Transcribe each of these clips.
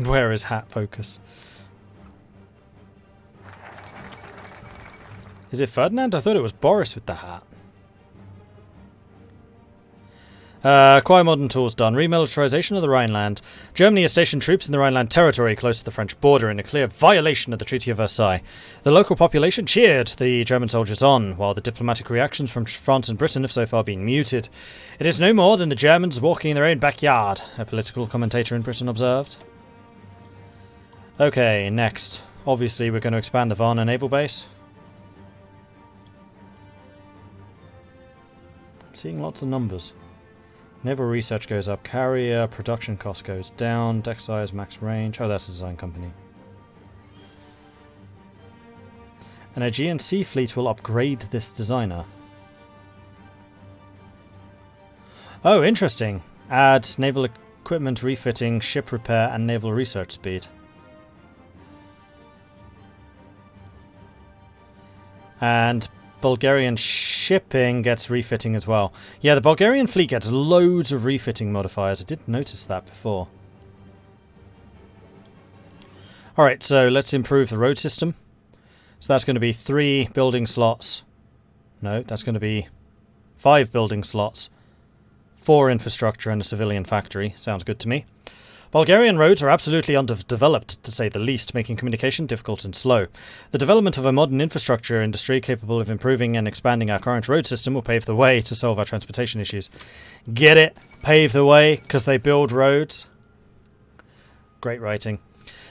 Where is hat focus? Is it Ferdinand? I thought it was Boris with the hat. Quite modern tools done. Remilitarization of the Rhineland. Germany has stationed troops in the Rhineland territory close to the French border in a clear violation of the Treaty of Versailles. The local population cheered the German soldiers on, while the diplomatic reactions from France and Britain have so far been muted. It is no more than the Germans walking in their own backyard, a political commentator in Britain observed. Okay, next. Obviously we're going to expand the Varna naval base. I'm seeing lots of numbers. Naval research goes up. Carrier production cost goes down. Deck size, max range. Oh, that's a design company. An Aegean Sea Fleet will upgrade this designer. Oh, interesting. Add naval equipment refitting, ship repair, and naval research speed. And Bulgarian shipping gets refitting as well. Yeah, the Bulgarian fleet gets loads of refitting modifiers. I didn't notice that before. Alright, so let's improve the road system. So that's going to be 3 building slots. No, that's going to be 5 building slots. 4 infrastructure and a civilian factory. Sounds good to me. Bulgarian roads are absolutely underdeveloped, to say the least, making communication difficult and slow. The development of a modern infrastructure industry capable of improving and expanding our current road system will pave the way to solve our transportation issues. Get it? Pave the way, because they build roads. Great writing.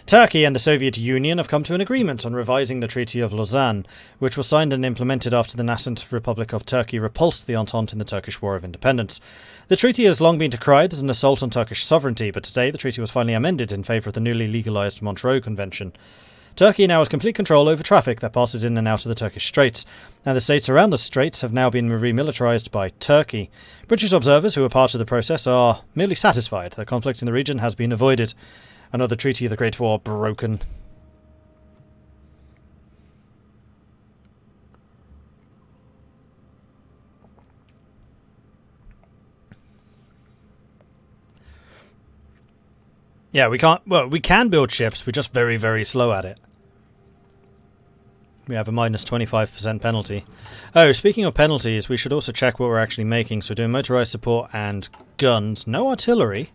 Turkey and the Soviet Union have come to an agreement on revising the Treaty of Lausanne, which was signed and implemented after the nascent Republic of Turkey repulsed the Entente in the Turkish War of Independence. The treaty has long been decried as an assault on Turkish sovereignty, but today the treaty was finally amended in favour of the newly legalised Montreux Convention. Turkey now has complete control over traffic that passes in and out of the Turkish Straits, and the states around the Straits have now been remilitarised by Turkey. British observers who are part of the process are merely satisfied that conflict in the region has been avoided. Another treaty of the Great War broken. Yeah, we can't... Well, we can build ships. We're just very, very slow at it. We have a minus 25% penalty. Oh, speaking of penalties, we should also check what we're actually making. So we're doing motorized support and guns. No artillery.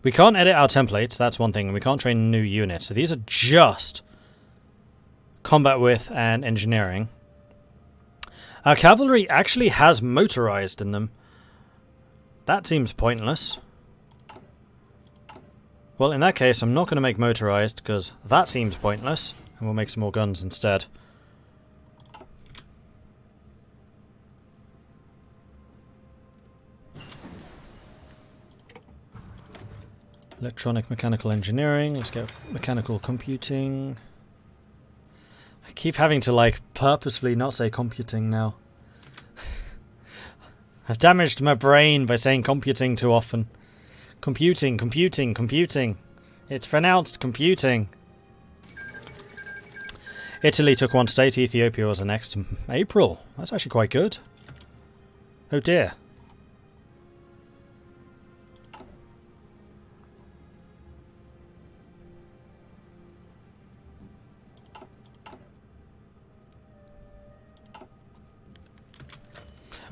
We can't edit our templates, that's one thing, and we can't train new units. So these are just combat with and engineering. Our cavalry actually has motorized in them. That seems pointless. Well, in that case, I'm not going to make motorized, because that seems pointless. And we'll make some more guns instead. Electronic mechanical engineering. Let's get mechanical computing. I keep having to, like, purposefully not say computing now. I've damaged my brain by saying computing too often. Computing, computing, computing. It's pronounced computing. Italy took one state. Ethiopia was the next. April. That's actually quite good. Oh dear.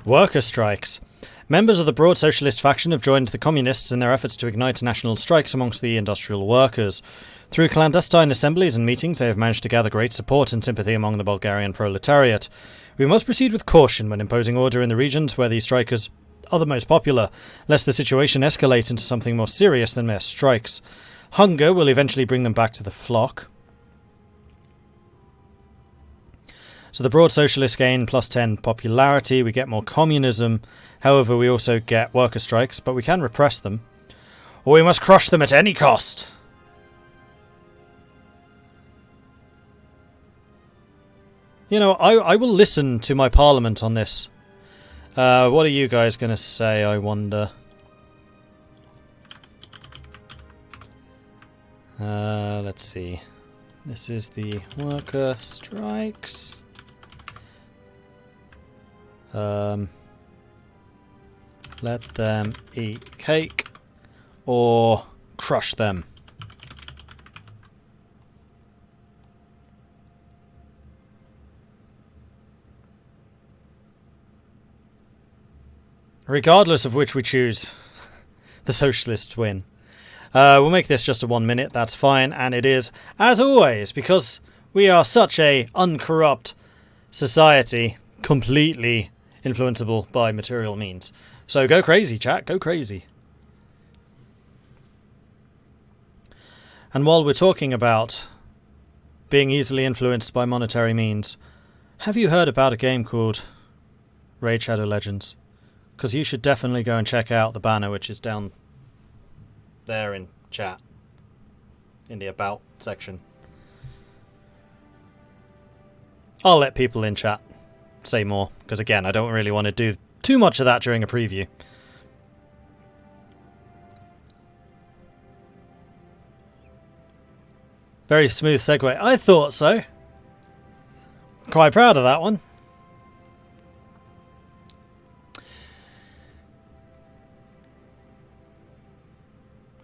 Worker strikes. Members of the broad socialist faction have joined the communists in their efforts to ignite national strikes amongst the industrial workers. Through clandestine assemblies and meetings, they have managed to gather great support and sympathy among the Bulgarian proletariat. We must proceed with caution when imposing order in the regions where these strikers are the most popular, lest the situation escalate into something more serious than mere strikes. Hunger will eventually bring them back to the flock. So the broad socialists gain plus 10 popularity, we get more communism, however we also get worker strikes, but we can repress them. Or we must crush them at any cost! You know, I will listen to my parliament on this. What are you guys going to say, I wonder? Let's see. This is the worker strikes. Let them eat cake or crush them. 'Cause regardless of which we choose, the socialists win. We'll make this just a 1 minute, that's fine, and it is, as always, because we are such a uncorrupt society, completely influenceable by material means. So go crazy, chat, go crazy. And while we're talking about being easily influenced by monetary means, have you heard about a game called Raid Shadow Legends? Because you should definitely go and check out the banner, which is down there in chat, in the About section. I'll let people in chat say more, because again, I don't really want to do too much of that during a preview. Very smooth segue. I thought so. Quite proud of that one.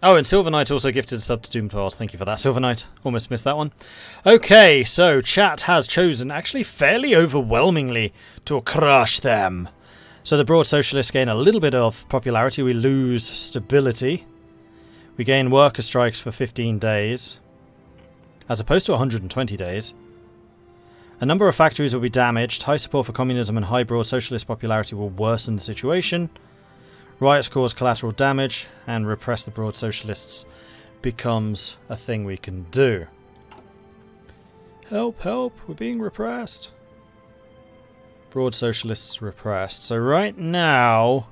Oh, and Silver Knight also gifted a sub to Doom 12. Thank you for that, Silver Knight. Almost missed that one. Okay, so chat has chosen, actually fairly overwhelmingly, to crush them. So the Broad Socialists gain a little bit of popularity. We lose stability. We gain worker strikes for 15 days, as opposed to 120 days. A number of factories will be damaged. High support for communism and high Broad Socialist popularity will worsen the situation. Riots cause collateral damage, and repress the Broad Socialists becomes a thing we can do. Help, help, we're being repressed. Broad Socialists repressed. So right now,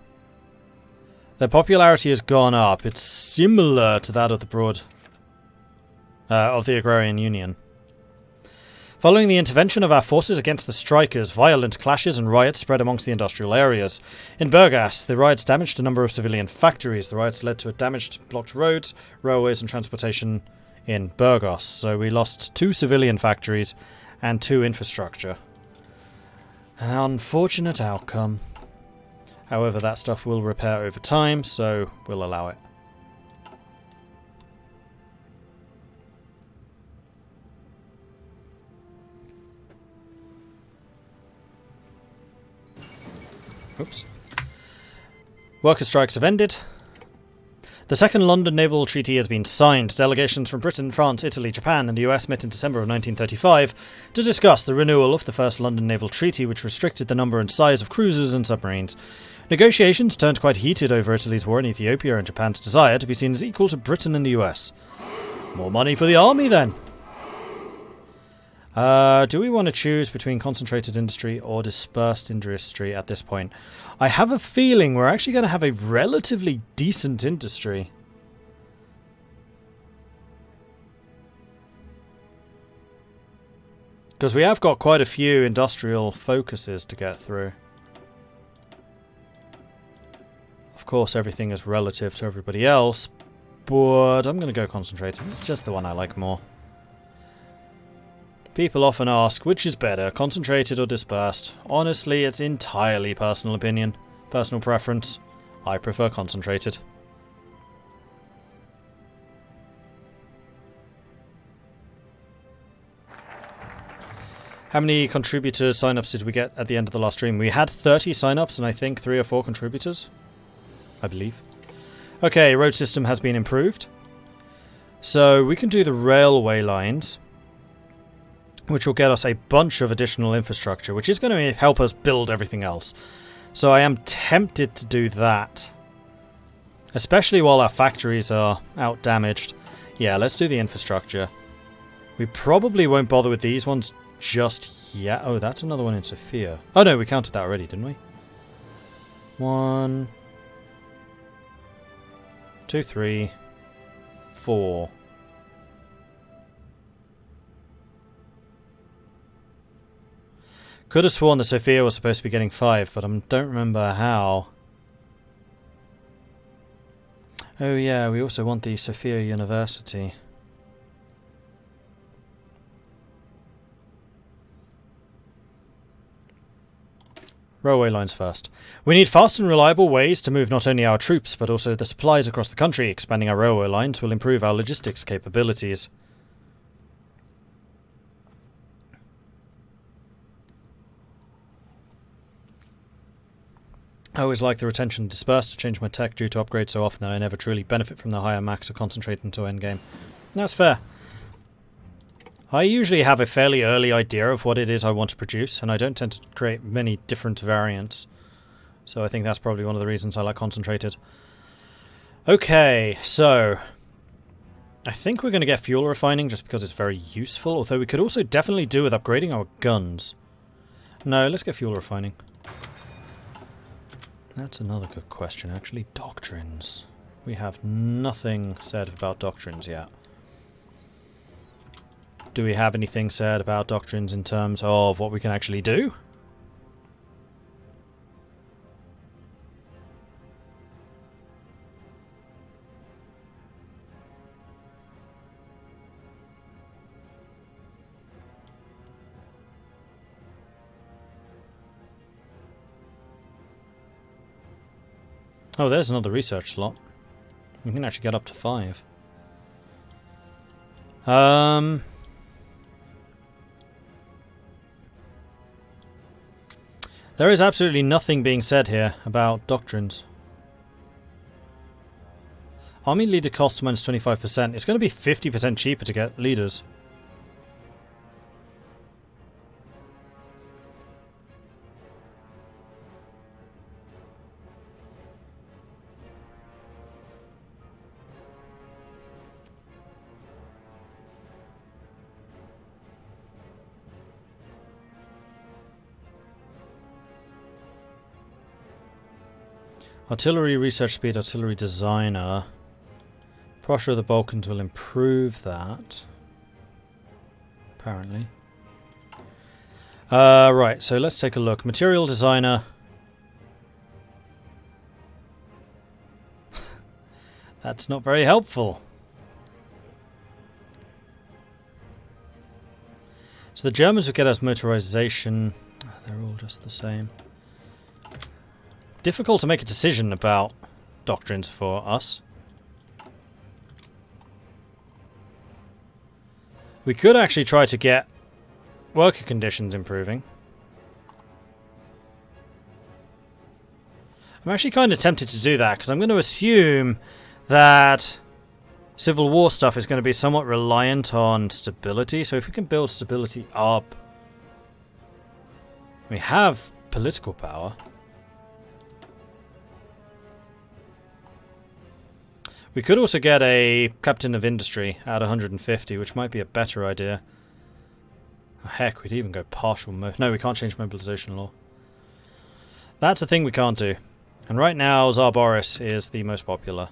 their popularity has gone up. It's similar to that of the of the Agrarian Union. Following the intervention of our forces against the strikers, violent clashes and riots spread amongst the industrial areas. In Burgas, the riots damaged a number of civilian factories. The riots led to damaged blocked roads, railways and transportation in Burgos. So we lost 2 civilian factories and 2 infrastructure. An unfortunate outcome. However, that stuff will repair over time, so we'll allow it. Oops. Worker strikes have ended. The Second London Naval Treaty has been signed. Delegations from Britain, France, Italy, Japan and the US met in December of 1935 to discuss the renewal of the First London Naval Treaty, which restricted the number and size of cruisers and submarines. Negotiations turned quite heated over Italy's war in Ethiopia and Japan's desire to be seen as equal to Britain and the US. More money for the army then! Do we want to choose between concentrated industry or dispersed industry at this point? I have a feeling we're actually going to have a relatively decent industry. Because we have got quite a few industrial focuses to get through. Of course, everything is relative to everybody else, but I'm going to go concentrated. It's just the one I like more. People often ask, which is better, concentrated or dispersed? Honestly, it's entirely personal opinion, personal preference. I prefer concentrated. How many contributors sign-ups did we get at the end of the last stream? We had 30 sign-ups and I think 3 or 4 contributors, I believe. Okay, road system has been improved. So we can do the railway lines, which will get us a bunch of additional infrastructure, which is going to help us build everything else. So I am tempted to do that, especially while our factories are out damaged. Yeah, let's do the infrastructure. We probably won't bother with these ones just yet. Oh, that's another one in Sofia. Oh no, we counted that already, didn't we? 1, 2, 3, 4. Could have sworn that Sofia was supposed to be getting 5, but I don't remember how. Oh yeah, we also want the Sofia University. Railway lines first. We need fast and reliable ways to move not only our troops, but also the supplies across the country. Expanding our railway lines will improve our logistics capabilities. I always like the retention dispersed to change my tech due to upgrades so often that I never truly benefit from the higher max or concentrate until endgame. That's fair. I usually have a fairly early idea of what it is I want to produce, and I don't tend to create many different variants. So I think that's probably one of the reasons I like concentrated. Okay, so I think we're going to get fuel refining just because it's very useful, although we could also definitely do with upgrading our guns. No, let's get fuel refining. That's another good question, actually. Doctrines. We have nothing said about doctrines yet. Do we have anything said about doctrines in terms of what we can actually do? Oh, there's another research slot. We can actually get up to 5. There is absolutely nothing being said here about doctrines. Army leader cost minus 25%. It's going to be 50% cheaper to get leaders. Artillery research speed, artillery designer. Prussia of the Balkans will improve that. Apparently. Right, so let's take a look. Material designer. That's not very helpful. So the Germans would get us motorization. They're all just the same. Difficult to make a decision about doctrines for us. We could actually try to get worker conditions improving. I'm actually kind of tempted to do that because I'm going to assume that Civil War stuff is going to be somewhat reliant on stability. So if we can build stability up, we have political power. We could also get a Captain of Industry at 150, which might be a better idea. Oh, heck, we'd even go partial no, we can't change mobilization law. That's a thing we can't do. And right now, Tsar Boris is the most popular.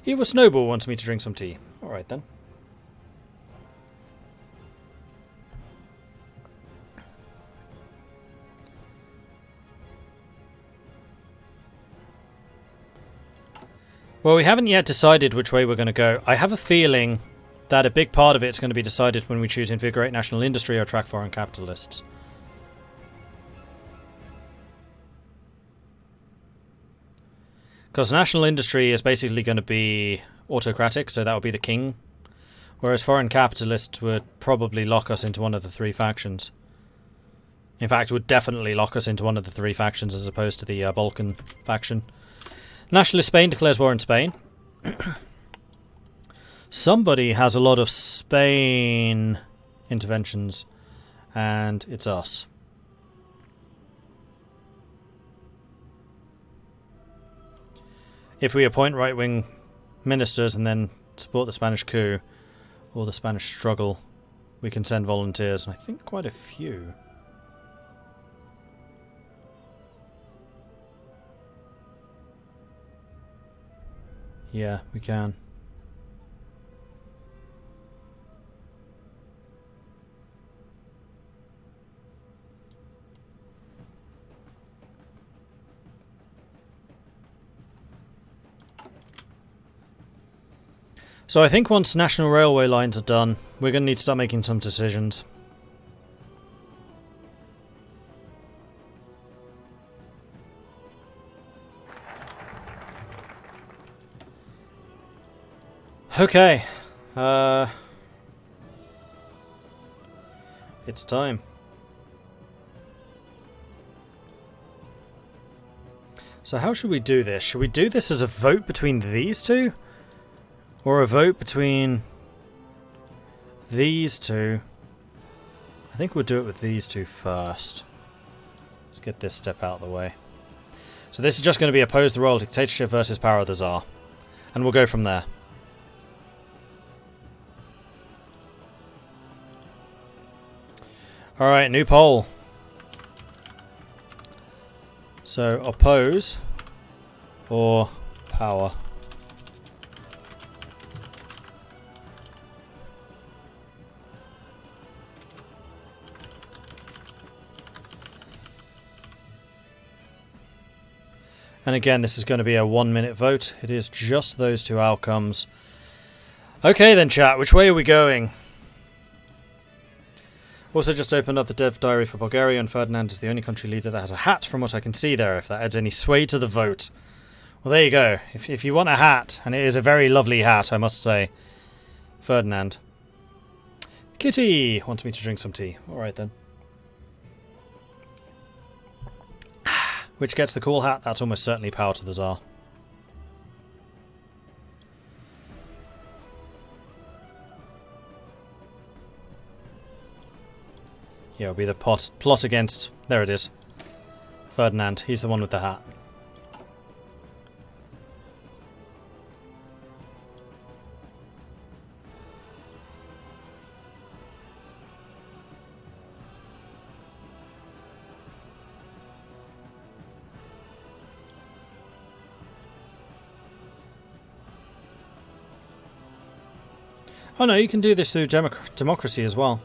Evil Snowball wants me to drink some tea. Alright then. Well, we haven't yet decided which way we're going to go. I have a feeling that a big part of it's going to be decided when we choose invigorate national industry or attract foreign capitalists. Because national industry is basically going to be autocratic, so that would be the king. Whereas foreign capitalists would probably lock us into one of the 3 factions. In fact, would definitely lock us into one of the 3 factions as opposed to the Balkan faction. Nationalist Spain declares war in Spain. Somebody has a lot of Spain interventions, and it's us. If we appoint right-wing ministers and then support the Spanish coup or the Spanish struggle, we can send volunteers, and I think quite a few. Yeah, we can. So I think once national railway lines are done, we're going to need to start making some decisions. Okay. It's time. So how should we do this? Should we do this as a vote between these two? Or a vote between these two? I think we'll do it with these two first. Let's get this step out of the way. So this is just going to be oppose the royal dictatorship versus power of the Tsar. And we'll go from there. Alright, new poll. So, oppose or power. And again, this is going to be a 1-minute vote. It is just those two outcomes. Okay then, chat, which way are we going? Also just opened up the dev diary for Bulgaria, and Ferdinand is the only country leader that has a hat from what I can see there, if that adds any sway to the vote. Well, there you go. If you want a hat, and it is a very lovely hat, I must say. Ferdinand. Kitty wants me to drink some tea. Alright then. Which gets the cool hat? That's almost certainly power to the Tsar. Yeah, it'll be the plot against... There it is. Ferdinand. He's the one with the hat. Oh no, you can do this through democracy as well.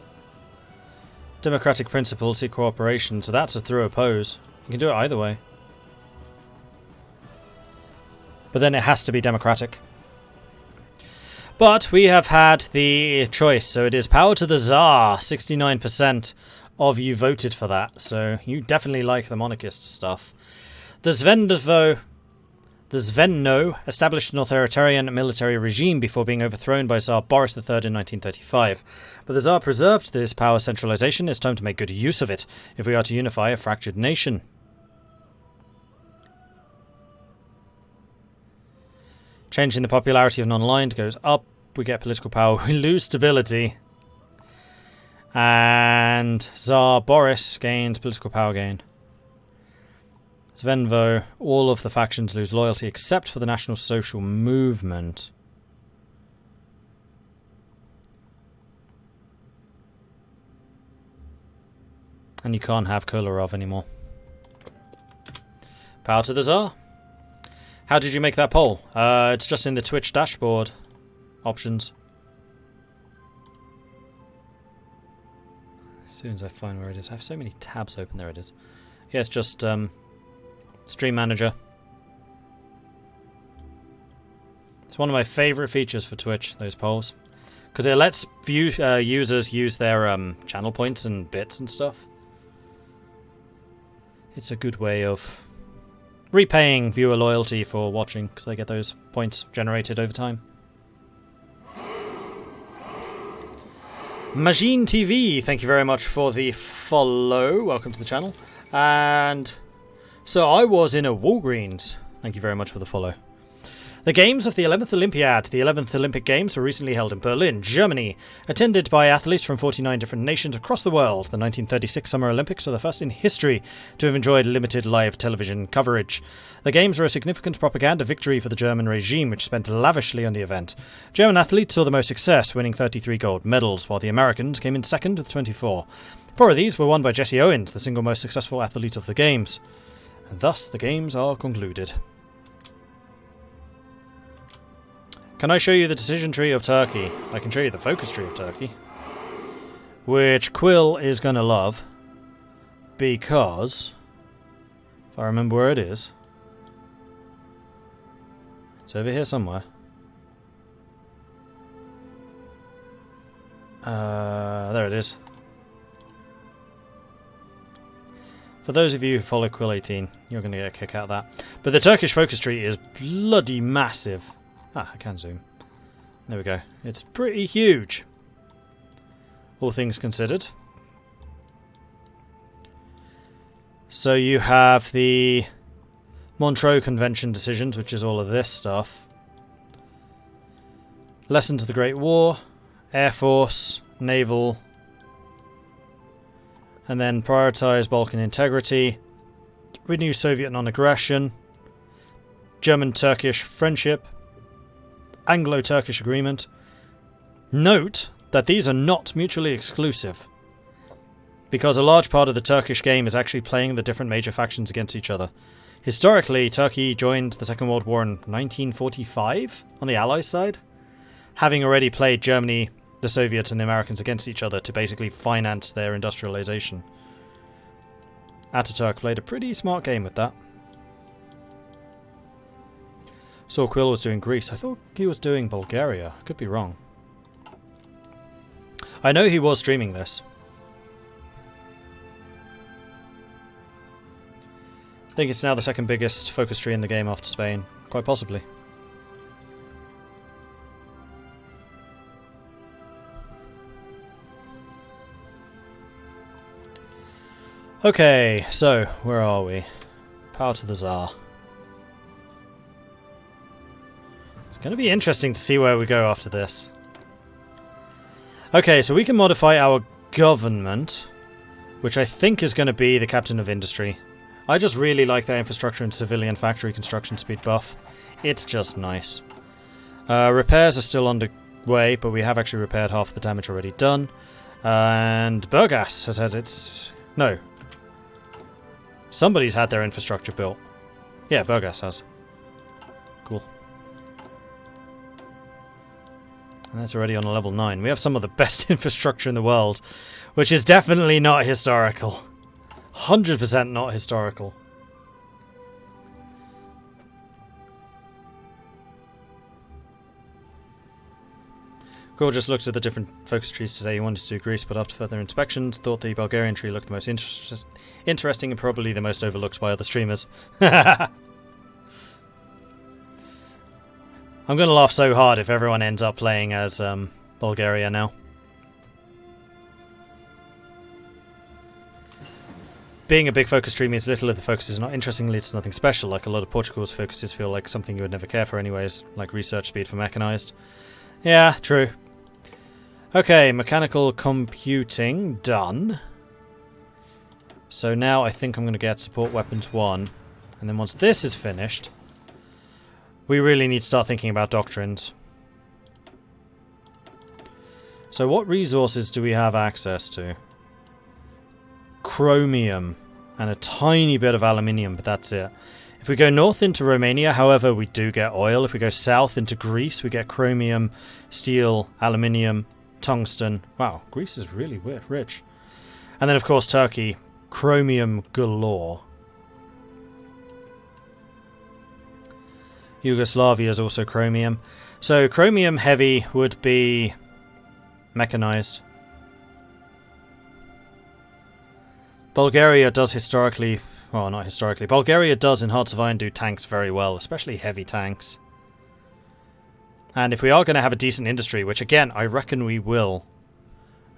Democratic principles see cooperation, so that's a through oppose. You can do it either way. But then it has to be democratic. But we have had the choice, so it is power to the Tsar. 69% of you voted for that, so you definitely like the monarchist stuff. The Zvenno established an authoritarian military regime before being overthrown by Tsar Boris III in 1935. But the Tsar preserved this power centralization. It's time to make good use of it if we are to unify a fractured nation. Changing the popularity of non-aligned goes up. We get political power. We lose stability. And Tsar Boris gains political power gain. Svenvo, all of the factions lose loyalty except for the National Social Movement. And you can't have Kolarov anymore. Power to the Tsar. How did you make that poll? It's just in the Twitch dashboard options. As soon as I find where it is. I have so many tabs open. There it is. Yeah, it's just... Stream Manager. It's one of my favourite features for Twitch, those polls. Because it lets users use their channel points and bits and stuff. It's a good way of repaying viewer loyalty for watching, because they get those points generated over time. Majin TV, thank you very much for the follow. Welcome to the channel. And... so I was in a Walgreens. Thank you very much for the follow. The games of the 11th Olympiad, the 11th Olympic Games, were recently held in Berlin, Germany, attended by athletes from 49 different nations across the world. The 1936 Summer Olympics are the first in history to have enjoyed limited live television coverage. The games were a significant propaganda victory for the German regime, which spent lavishly on the event. German athletes saw the most success, winning 33 gold medals, while the Americans came in second with 24. 4 of these were won by Jesse Owens, the single most successful athlete of the games. And thus the games are concluded. Can I show you the decision tree of Turkey? I can show you the focus tree of Turkey. Which Quill is going to love. Because... if I remember where it is. It's over here somewhere. There it is. For those of you who follow Quill18, you're going to get a kick out of that. But the Turkish focus tree is bloody massive. Ah, I can zoom. There we go. It's pretty huge. All things considered. So you have the Montreux Convention decisions, which is all of this stuff. Lessons of the Great War, Air Force, Naval, and then prioritize Balkan integrity, renew Soviet non-aggression, German-Turkish friendship, Anglo-Turkish agreement. Note that these are not mutually exclusive, because a large part of the Turkish game is actually playing the different major factions against each other. Historically, Turkey joined the Second World War in 1945 on the Allies side, having already played Germany, the Soviets, and the Americans against each other to basically finance their industrialization. Ataturk played a pretty smart game with that. Saw Quill was doing Greece. I thought he was doing Bulgaria. I could be wrong. I know he was streaming this. I think it's now the second biggest focus tree in the game after Spain. Quite possibly. Okay, so, where are we? Power to the Tsar. It's going to be interesting to see where we go after this. Okay, so we can modify our government, which I think is going to be the Captain of Industry. I just really like that infrastructure and civilian factory construction speed buff. It's just nice. Repairs are still underway, but we have actually repaired half the damage already done. And Burgas has had its... No. Somebody's had their infrastructure built. Yeah, Burgas has. Cool. And that's already on a level 9. We have some of the best infrastructure in the world, which is definitely not historical. 100% not historical. Gore just looked at the different focus trees today. He wanted to do Greece, but after further inspections, thought the Bulgarian tree looked the most interesting and probably the most overlooked by other streamers. I'm going to laugh so hard if everyone ends up playing as Bulgaria now. Being a big focus tree means little of the focus is not interestingly, it's nothing special, like a lot of Portugal's focuses feel like something you would never care for anyways, like research speed for mechanized. Yeah, true. Okay, mechanical computing done. So now I think I'm going to get support weapons 1. And then once this is finished, we really need to start thinking about doctrines. So what resources do we have access to? Chromium and a tiny bit of aluminium, but that's it. If we go north into Romania, however, we do get oil. If we go south into Greece, we get chromium, steel, aluminium, tungsten. Wow, Greece is really rich. And then, of course, Turkey, chromium galore. Yugoslavia is also chromium. So chromium heavy would be mechanized. Bulgaria does historically... Well, not historically. Bulgaria does, in Hearts of Iron, do tanks very well, especially heavy tanks. And if we are going to have a decent industry, which again, I reckon we will,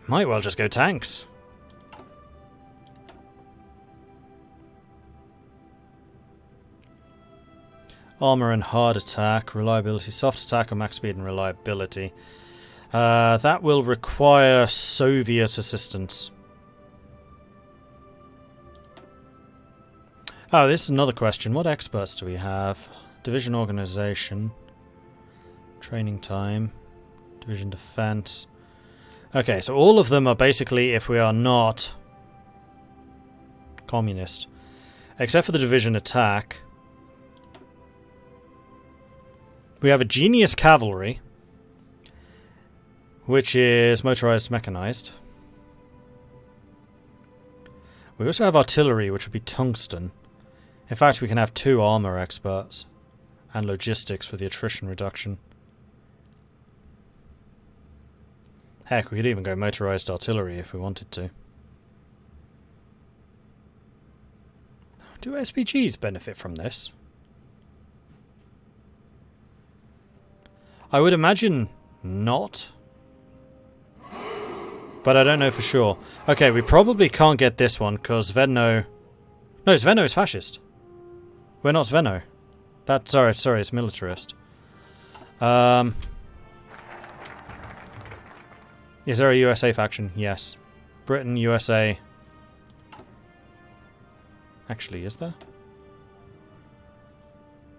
might well just go tanks. Armor and hard attack, reliability, soft attack, or max speed and reliability. That will require Soviet assistance. Oh, this is another question. What experts do we have? Division organization. Training time. Division defense. Okay, so all of them are basically if we are not communist. Except for the division attack. We have a genius cavalry, which is motorized mechanized. We also have artillery, which would be tungsten. In fact, we can have 2 armor experts and logistics for the attrition reduction. Heck, we could even go motorized artillery if we wanted to. Do SPGs benefit from this? I would imagine not. But I don't know for sure. Okay, we probably can't get this one because Vedno No, Sveno is fascist. We're not Sveno. Sorry, it's militarist. Is there a USA faction? Yes. Britain, USA. Actually, is there?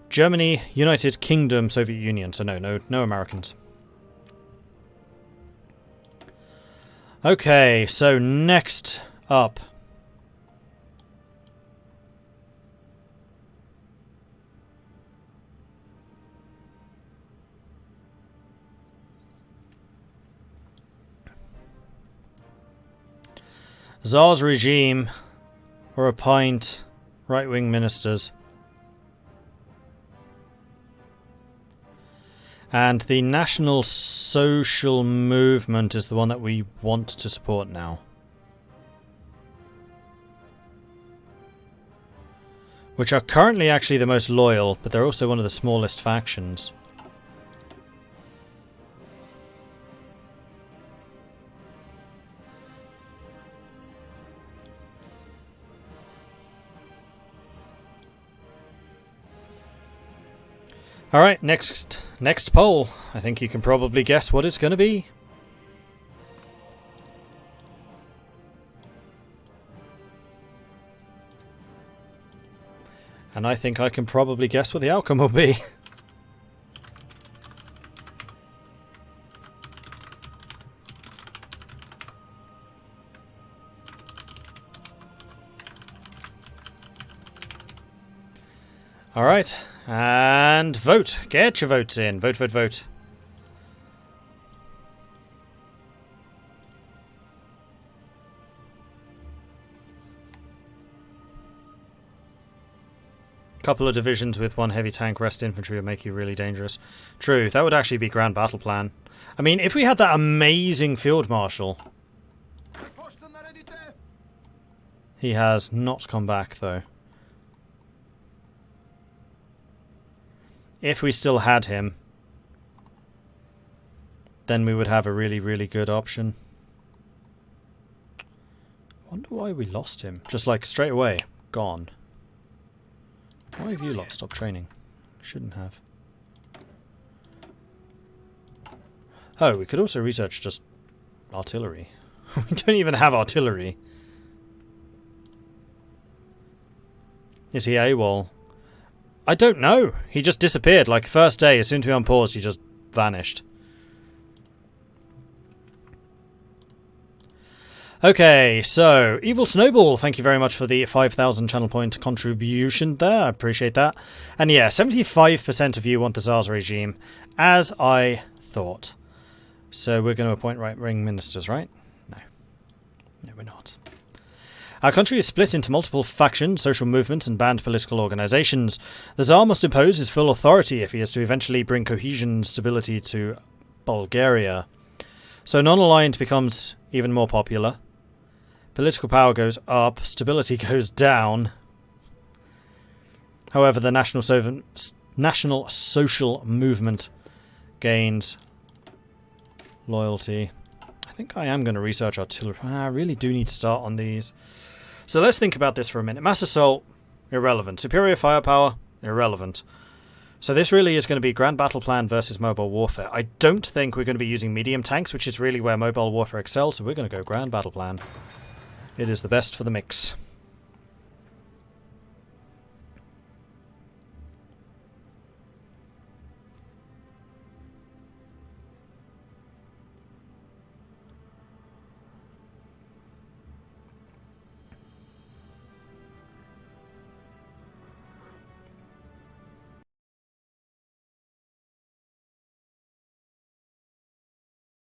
Germany, United Kingdom, Soviet Union. So no Americans. Okay, so next up. Tsar's regime, or a pint, right-wing ministers. And the National Social Movement is the one that we want to support now. Which are currently actually the most loyal, but they're also one of the smallest factions. Alright, next poll. I think you can probably guess what it's going to be. And I think I can probably guess what the outcome will be. Alright. And vote. Get your votes in. Vote, vote, vote. Couple of divisions with one heavy tank rest infantry would make you really dangerous. True, that would actually be grand battle plan. I mean, if we had that amazing field marshal. He has not come back, though. If we still had him, then we would have a really, really good option. Wonder why we lost him. Just like straight away, gone. Why have you lot stopped training? Shouldn't have. Oh, we could also research just artillery. We don't even have artillery. Is he AWOL? I don't know. He just disappeared. Like, first day, as soon as we unpaused, he just vanished. Okay, so, Evil Snowball, thank you very much for the 5,000 channel point contribution there. I appreciate that. And yeah, 75% of you want the Tsar's regime, as I thought. So we're going to appoint right-wing ministers, right? No. No, we're not. Our country is split into multiple factions, social movements, and banned political organizations. The Tsar must impose his full authority if he is to eventually bring cohesion and stability to Bulgaria. So non-aligned becomes even more popular. Political power goes up, stability goes down. However, the National Social Movement gains loyalty. I think I am going to research artillery. I really do need to start on these. So let's think about this for a minute. Mass assault, irrelevant. Superior firepower, irrelevant. So this really is going to be grand battle plan versus mobile warfare. I don't think we're going to be using medium tanks, which is really where mobile warfare excels, so we're going to go grand battle plan. It is the best for the mix.